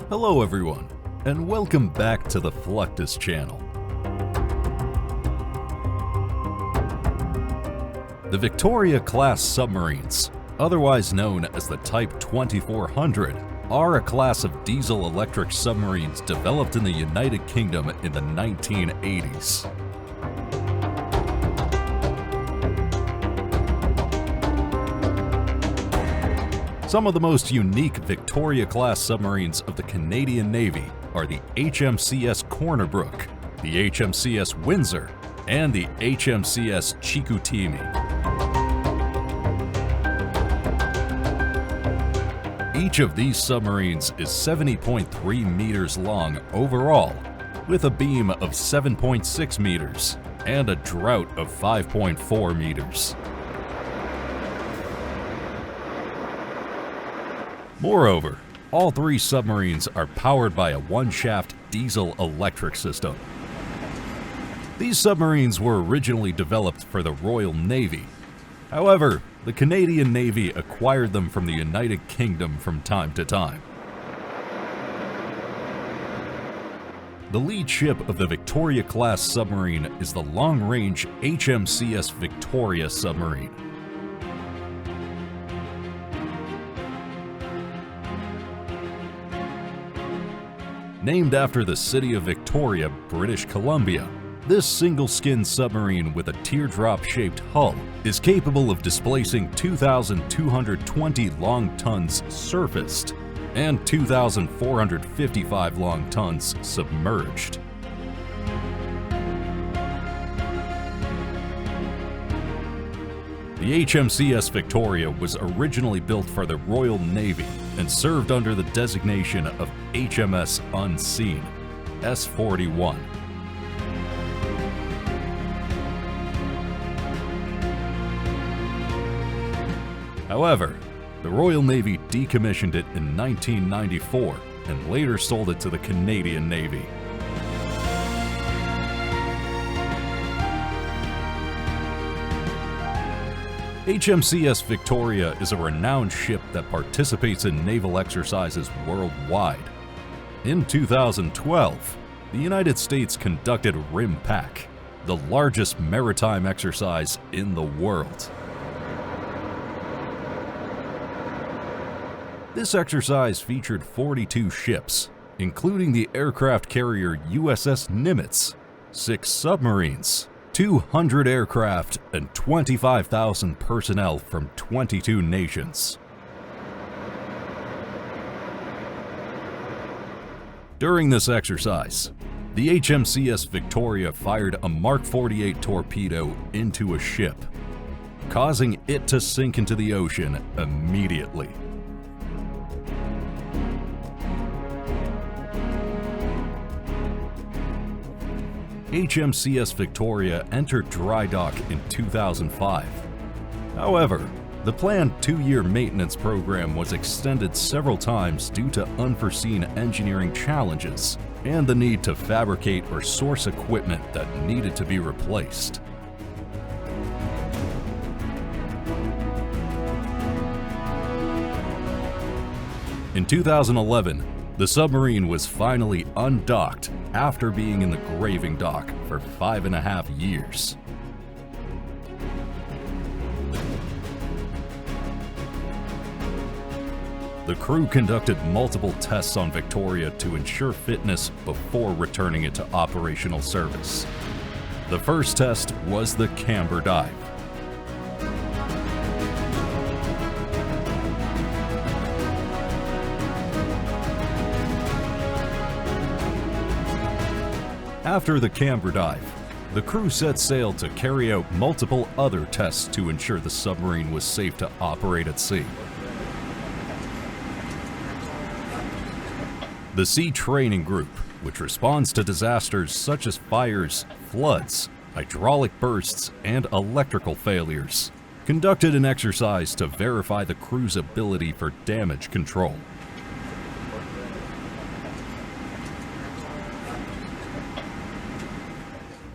Hello everyone, and welcome back to the Fluctus channel. The Victoria-class submarines, otherwise known as the Type 2400, are a class of diesel-electric submarines developed in the United Kingdom in the 1980s. Some of the most unique Victoria-class submarines of the Canadian Navy are the HMCS Cornerbrook, the HMCS Windsor, and the HMCS Chicoutimi. Each of these submarines is 70.3 meters long overall, with a beam of 7.6 meters and a draught of 5.4 meters. Moreover, all three submarines are powered by a one-shaft diesel-electric system. These submarines were originally developed for the Royal Navy. However, the Canadian Navy acquired them from the United Kingdom from time to time. The lead ship of the Victoria-class submarine is the long-range HMCS Victoria submarine. Named after the city of Victoria, British Columbia, this single-skin submarine with a teardrop-shaped hull is capable of displacing 2,220 long tons surfaced and 2,455 long tons submerged. The HMCS Victoria was originally built for the Royal Navy and served under the designation of HMS Unseen, S41. However, the Royal Navy decommissioned it in 1994 and later sold it to the Canadian Navy. HMCS Victoria is a renowned ship that participates in naval exercises worldwide. In 2012, the United States conducted Rimac, the largest maritime exercise in the world. This exercise featured 42 ships, including the aircraft carrier USS Nimitz, 6 submarines, 200 aircraft, and 25,000 personnel from 22 nations. During this exercise, the HMCS Victoria fired a Mark 48 torpedo into a ship, causing it to sink into the ocean immediately. HMCS Victoria entered dry dock in 2005. However, the planned 2-year maintenance program was extended several times due to unforeseen engineering challenges and the need to fabricate or source equipment that needed to be replaced. In 2011, the submarine was finally undocked after being in the graving dock for 5.5 years. The crew conducted multiple tests on Victoria to ensure fitness before returning it to operational service. The first test was the camber dive. After the camber dive, the crew set sail to carry out multiple other tests to ensure the submarine was safe to operate at sea. The Sea Training Group, which responds to disasters such as fires, floods, hydraulic bursts, and electrical failures, conducted an exercise to verify the crew's ability for damage control.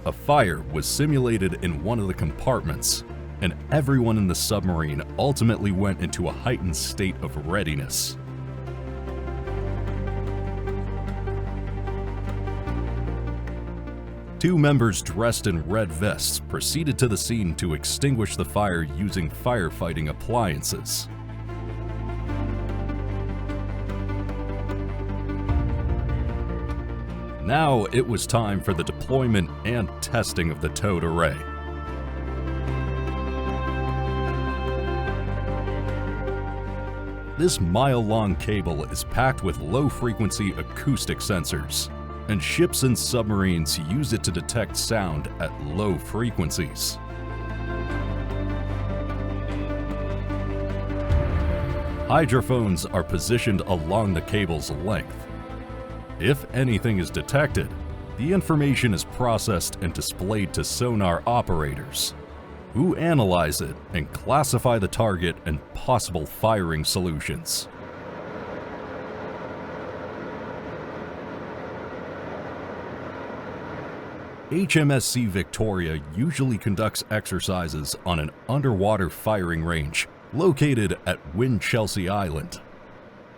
A fire was simulated in one of the compartments, and everyone in the submarine ultimately went into a heightened state of readiness. Two members dressed in red vests proceeded to the scene to extinguish the fire using firefighting appliances. Now it was time for the deployment and testing of the towed array. This mile-long cable is packed with low-frequency acoustic sensors, and ships and submarines use it to detect sound at low frequencies. Hydrophones are positioned along the cable's length. If anything is detected, the information is processed and displayed to sonar operators, who analyze it and classify the target and possible firing solutions. HMCS Victoria usually conducts exercises on an underwater firing range located at Winchelsea Island,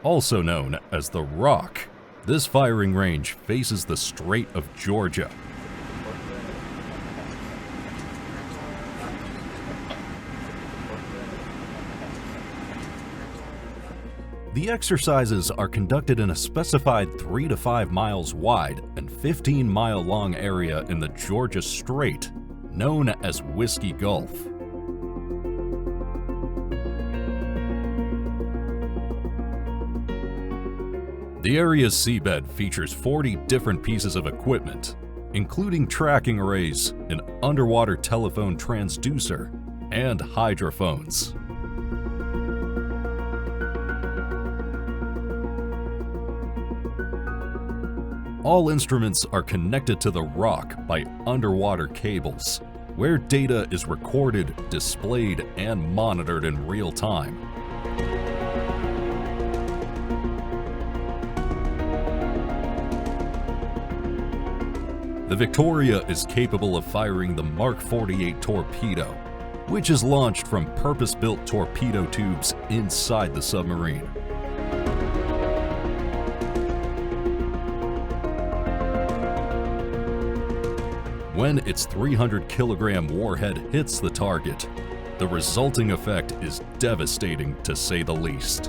also known as the Rock. This firing range faces the Strait of Georgia. The exercises are conducted in a specified 3 to 5 miles wide and 15-mile long area in the Georgia Strait, known as Whiskey Gulf. The area's seabed features 40 different pieces of equipment, including tracking arrays, an underwater telephone transducer, and hydrophones. All instruments are connected to the Rock by underwater cables, where data is recorded, displayed, and monitored in real time. The Victoria is capable of firing the Mark 48 torpedo, which is launched from purpose-built torpedo tubes inside the submarine. When its 300-kilogram warhead hits the target, the resulting effect is devastating to say the least.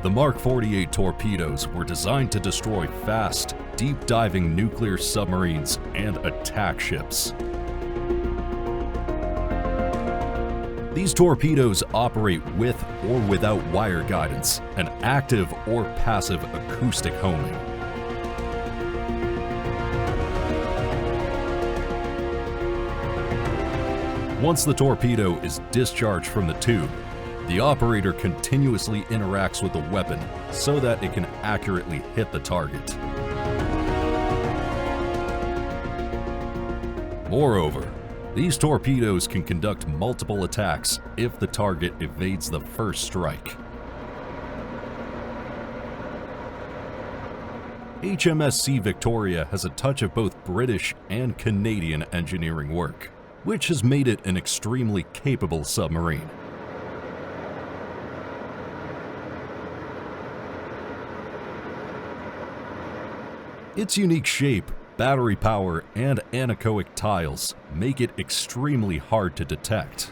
The Mark 48 torpedoes were designed to destroy fast, deep-diving nuclear submarines and attack ships. These torpedoes operate with or without wire guidance and active or passive acoustic homing. Once the torpedo is discharged from the tube, the operator continuously interacts with the weapon so that it can accurately hit the target. Moreover, these torpedoes can conduct multiple attacks if the target evades the first strike. HMCS Victoria has a touch of both British and Canadian engineering work, which has made it an extremely capable submarine. Its unique shape, battery power, and anechoic tiles make it extremely hard to detect.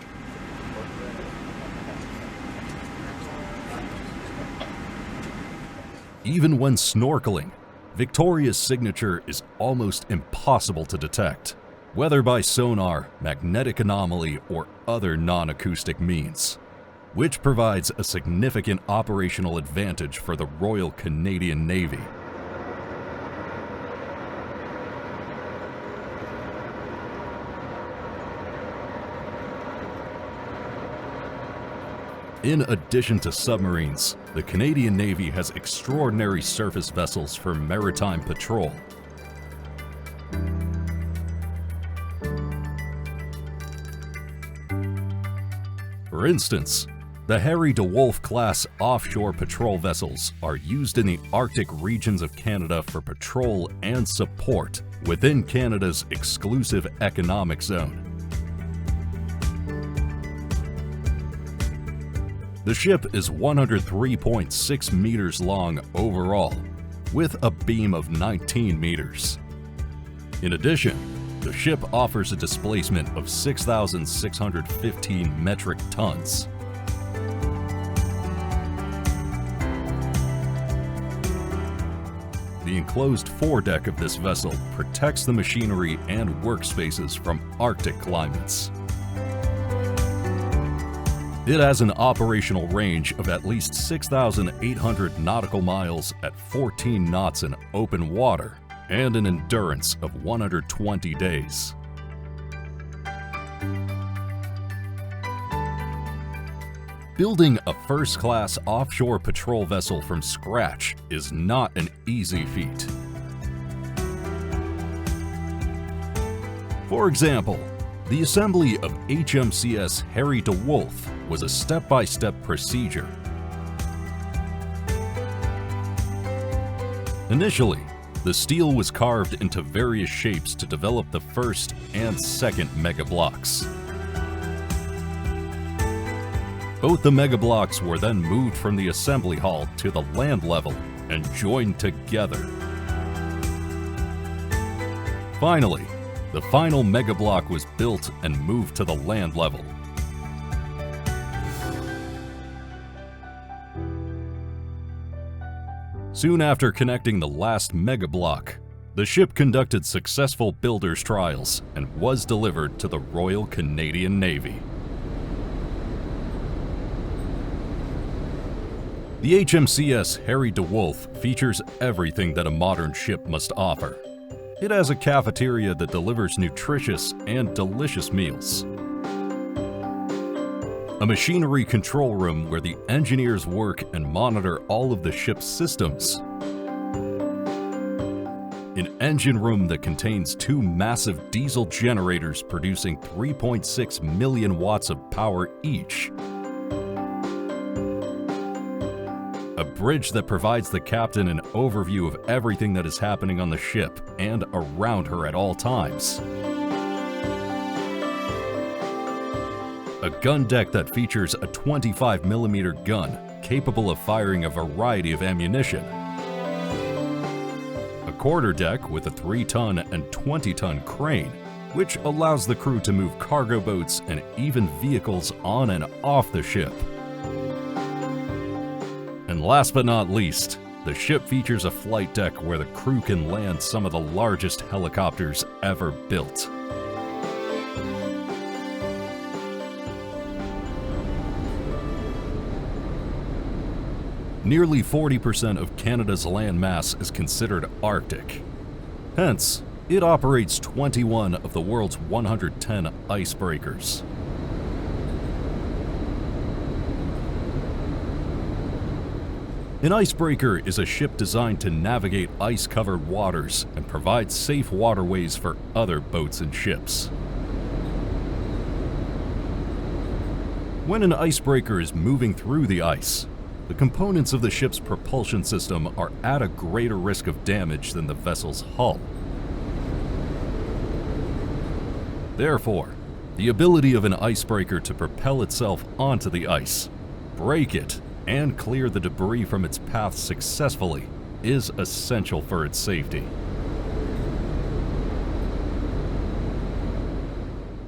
Even when snorkeling, Victoria's signature is almost impossible to detect, whether by sonar, magnetic anomaly, or other non-acoustic means, which provides a significant operational advantage for the Royal Canadian Navy. In addition to submarines, the Canadian Navy has extraordinary surface vessels for maritime patrol. For instance, the Harry DeWolf-class offshore patrol vessels are used in the Arctic regions of Canada for patrol and support within Canada's exclusive economic zone. The ship is 103.6 meters long overall, with a beam of 19 meters. In addition, the ship offers a displacement of 6,615 metric tons. The enclosed foredeck of this vessel protects the machinery and workspaces from Arctic climates. It has an operational range of at least 6,800 nautical miles at 14 knots in open water and an endurance of 120 days. Building a first-class offshore patrol vessel from scratch is not an easy feat. For example, the assembly of HMCS DeWolf was a step-by-step procedure. Initially, the steel was carved into various shapes to develop the first and second mega blocks. Both the mega blocks were then moved from the assembly hall to the land level and joined together. Finally, the final mega block was built and moved to the land level. Soon after connecting the last mega block, the ship conducted successful builder's trials and was delivered to the Royal Canadian Navy. The HMCS DeWolf features everything that a modern ship must offer. It has a cafeteria that delivers nutritious and delicious meals, a machinery control room where the engineers work and monitor all of the ship's systems, an engine room that contains 2 massive diesel generators producing 3.6 million watts of power each, a bridge that provides the captain an overview of everything that is happening on the ship and around her at all times, a gun deck that features a 25mm gun capable of firing a variety of ammunition, a quarterdeck with a 3-ton and 20-ton crane, which allows the crew to move cargo boats and even vehicles on and off the ship. And last but not least, the ship features a flight deck where the crew can land some of the largest helicopters ever built. Nearly 40% of Canada's land mass is considered Arctic. Hence, it operates 21 of the world's 110 icebreakers. An icebreaker is a ship designed to navigate ice-covered waters and provide safe waterways for other boats and ships. When an icebreaker is moving through the ice, the components of the ship's propulsion system are at a greater risk of damage than the vessel's hull. Therefore, the ability of an icebreaker to propel itself onto the ice, break it, and clear the debris from its path successfully is essential for its safety.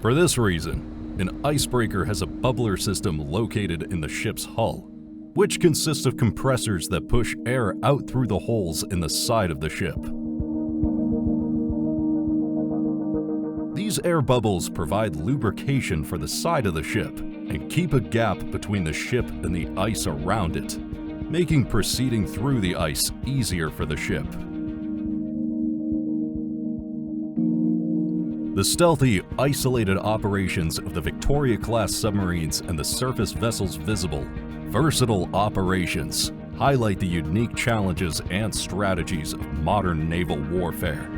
For this reason, an icebreaker has a bubbler system located in the ship's hull, which consists of compressors that push air out through the holes in the side of the ship. These air bubbles provide lubrication for the side of the ship and keep a gap between the ship and the ice around it, making proceeding through the ice easier for the ship. The stealthy, isolated operations of the Victoria-class submarines and the surface vessels visible, versatile operations highlight the unique challenges and strategies of modern naval warfare.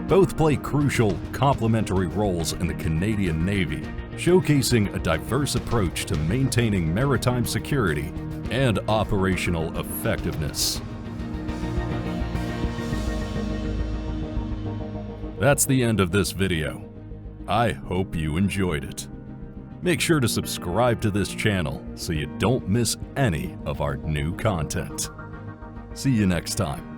Both play crucial, complementary roles in the Canadian Navy, showcasing a diverse approach to maintaining maritime security and operational effectiveness. That's the end of this video. I hope you enjoyed it. Make sure to subscribe to this channel so you don't miss any of our new content. See you next time.